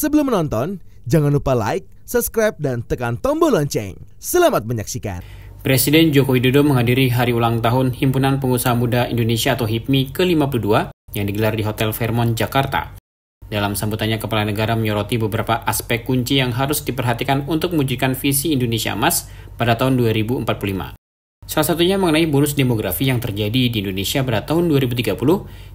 Sebelum menonton, jangan lupa like, subscribe, dan tekan tombol lonceng. Selamat menyaksikan. Presiden Joko Widodo menghadiri Hari Ulang Tahun Himpunan Pengusaha Muda Indonesia atau HIPMI ke-52 yang digelar di Hotel Fairmont, Jakarta. Dalam sambutannya, Kepala Negara menyoroti beberapa aspek kunci yang harus diperhatikan untuk mewujudkan visi Indonesia Emas pada tahun 2045. Salah satunya mengenai bonus demografi yang terjadi di Indonesia pada tahun 2030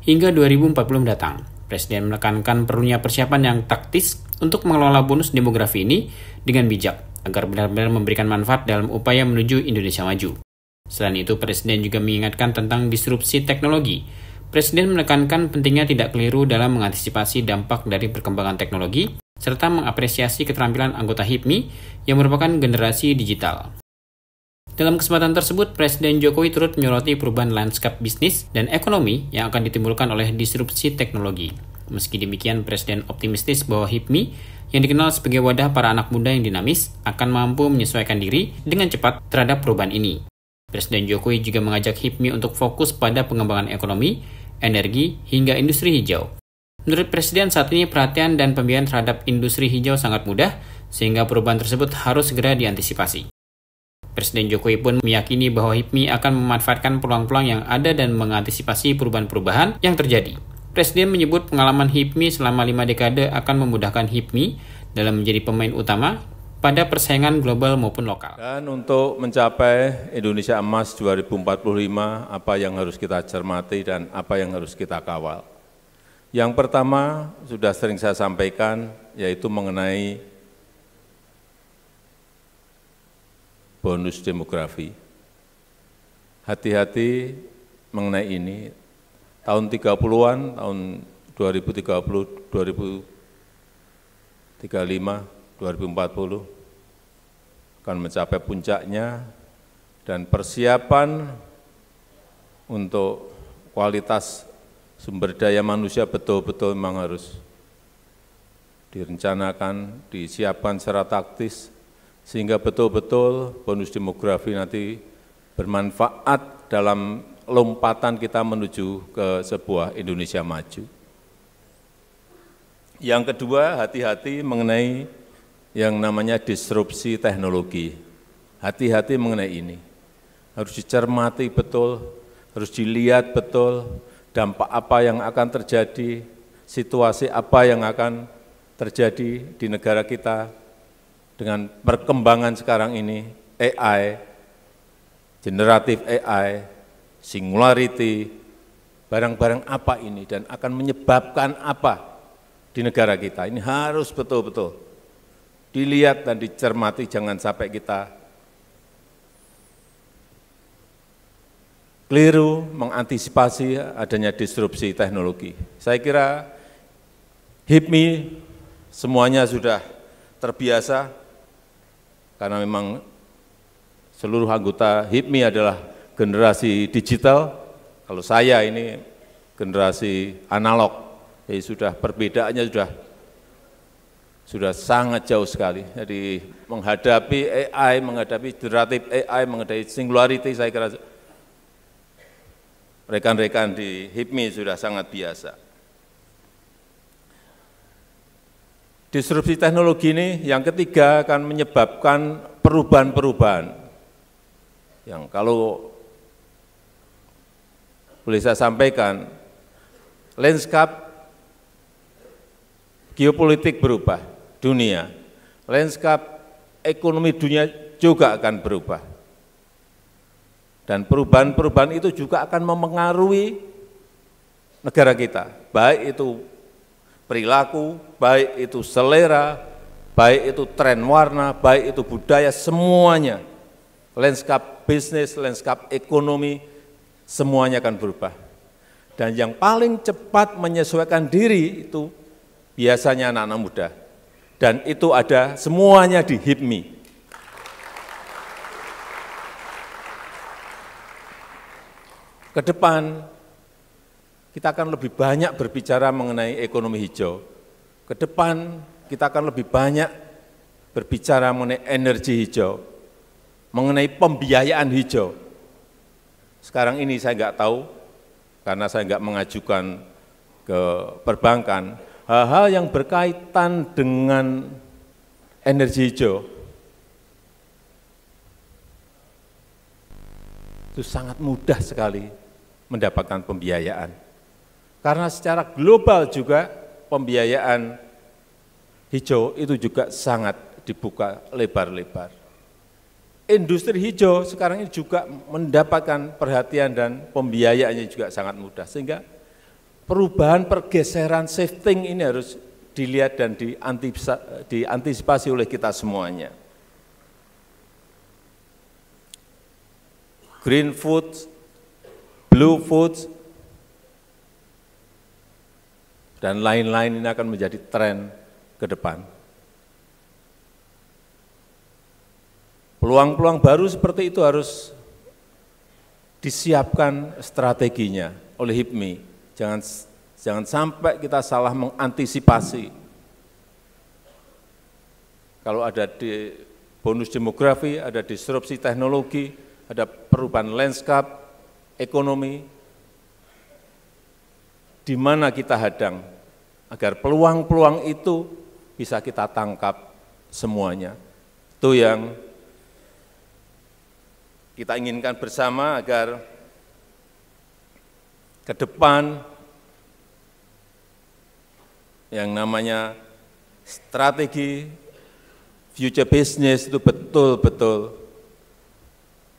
hingga 2040 mendatang. Presiden menekankan perlunya persiapan yang taktis untuk mengelola bonus demografi ini dengan bijak, agar benar-benar memberikan manfaat dalam upaya menuju Indonesia maju. Selain itu, Presiden juga mengingatkan tentang disrupsi teknologi. Presiden menekankan pentingnya tidak keliru dalam mengantisipasi dampak dari perkembangan teknologi, serta mengapresiasi keterampilan anggota HIPMI yang merupakan generasi digital. Dalam kesempatan tersebut, Presiden Jokowi turut menyoroti perubahan lanskap bisnis dan ekonomi yang akan ditimbulkan oleh disrupsi teknologi. Meski demikian, Presiden optimistis bahwa HIPMI yang dikenal sebagai wadah para anak muda yang dinamis akan mampu menyesuaikan diri dengan cepat terhadap perubahan ini. Presiden Jokowi juga mengajak HIPMI untuk fokus pada pengembangan ekonomi, energi, hingga industri hijau. Menurut Presiden, saat ini perhatian dan pembiayaan terhadap industri hijau sangat mudah, sehingga perubahan tersebut harus segera diantisipasi. Presiden Jokowi pun meyakini bahwa HIPMI akan memanfaatkan peluang-peluang yang ada dan mengantisipasi perubahan-perubahan yang terjadi. Presiden menyebut pengalaman HIPMI selama 5 dekade akan memudahkan HIPMI dalam menjadi pemain utama pada persaingan global maupun lokal. Dan untuk mencapai Indonesia Emas 2045, apa yang harus kita cermati dan apa yang harus kita kawal? Yang pertama, sudah sering saya sampaikan, yaitu mengenai bonus demografi. Hati-hati mengenai ini. Tahun 30-an, tahun 2030, 2035, 2040 akan mencapai puncaknya, dan persiapan untuk kualitas sumber daya manusia betul-betul memang harus direncanakan, disiapkan secara taktis, sehingga betul-betul bonus demografi nanti bermanfaat dalam lompatan kita menuju ke sebuah Indonesia maju. Yang kedua, hati-hati mengenai yang namanya disrupsi teknologi. Hati-hati mengenai ini. Harus dicermati betul, harus dilihat betul dampak apa yang akan terjadi, situasi apa yang akan terjadi di negara kita dengan perkembangan sekarang ini, AI, generatif AI, singularity, barang-barang apa ini dan akan menyebabkan apa di negara kita. Ini harus betul-betul dilihat dan dicermati, jangan sampai kita keliru mengantisipasi adanya disrupsi teknologi. Saya kira HIPMI semuanya sudah terbiasa, karena memang seluruh anggota HIPMI adalah generasi digital. Kalau saya ini generasi analog, jadi sudah perbedaannya sudah sangat jauh sekali. Jadi menghadapi AI, menghadapi generatif AI, menghadapi singularity, saya kira rekan-rekan di HIPMI sudah sangat biasa. Disrupsi teknologi ini yang ketiga akan menyebabkan perubahan-perubahan yang kalau boleh saya sampaikan, lanskap geopolitik berubah, dunia, lanskap ekonomi dunia juga akan berubah. Dan perubahan-perubahan itu juga akan memengaruhi negara kita, baik itu perilaku, baik itu selera, baik itu tren warna, baik itu budaya, semuanya. Lanskap bisnis, lanskap ekonomi, semuanya akan berubah. Dan yang paling cepat menyesuaikan diri itu biasanya anak-anak muda. Dan itu ada semuanya di HIPMI. Ke depan, kita akan lebih banyak berbicara mengenai ekonomi hijau. Ke depan, kita akan lebih banyak berbicara mengenai energi hijau, mengenai pembiayaan hijau. Sekarang ini saya nggak tahu, karena saya nggak mengajukan ke perbankan, hal-hal yang berkaitan dengan energi hijau itu sangat mudah sekali mendapatkan pembiayaan. Karena secara global juga pembiayaan hijau itu juga sangat dibuka lebar-lebar. Industri hijau sekarang ini juga mendapatkan perhatian dan pembiayaannya juga sangat mudah. Sehingga perubahan pergeseran shifting ini harus dilihat dan diantisipasi oleh kita semuanya. Green food, blue food, dan lain-lain ini akan menjadi tren ke depan. Peluang-peluang baru seperti itu harus disiapkan strateginya oleh HIPMI. Jangan sampai kita salah mengantisipasi. Kalau ada di bonus demografi, ada disrupsi teknologi, ada perubahan landscape ekonomi, di mana kita hadang agar peluang-peluang itu bisa kita tangkap semuanya. Itu yang kita inginkan bersama agar ke depan yang namanya strategi future business itu betul-betul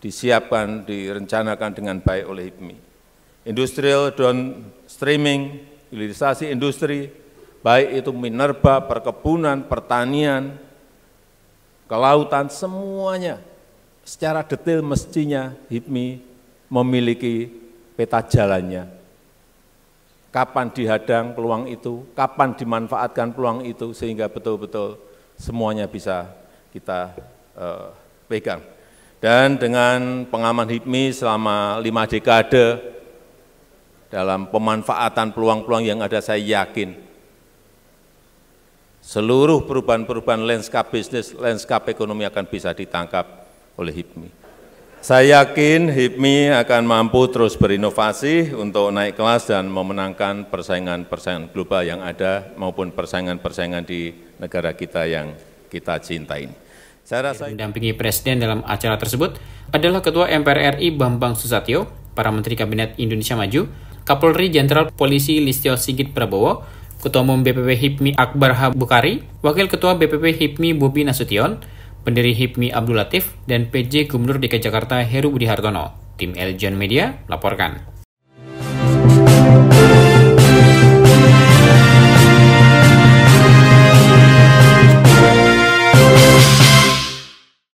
disiapkan, direncanakan dengan baik oleh HIPMI. Industrial downstreaming, hilirisasi industri, baik itu minerba, perkebunan, pertanian, kelautan, semuanya secara detail mestinya HIPMI memiliki peta jalannya. Kapan dihadang peluang itu, kapan dimanfaatkan peluang itu, sehingga betul-betul semuanya bisa kita pegang. Dan dengan pengaman HIPMI selama 5 dekade dalam pemanfaatan peluang-peluang yang ada, saya yakin seluruh perubahan-perubahan landscape bisnis, landscape ekonomi akan bisa ditangkap oleh HIPMI. Saya yakin HIPMI akan mampu terus berinovasi untuk naik kelas dan memenangkan persaingan-persaingan global yang ada maupun persaingan-persaingan di negara kita yang kita cintai ini. Saya rasa mendampingi Presiden dalam acara tersebut adalah Ketua MPR RI Bambang Susatyo, para Menteri Kabinet Indonesia Maju, Kapolri Jenderal Polisi Listio Sigit Prabowo, Ketua Umum BPP HIPMI Akbar H. Bukhari, Wakil Ketua BPP HIPMI Bobi Nasution, Pendiri HIPMI Abdul Latif, dan PJ Gubernur DKI Jakarta Heru Budi Hartono. Tim Eljon Media laporkan.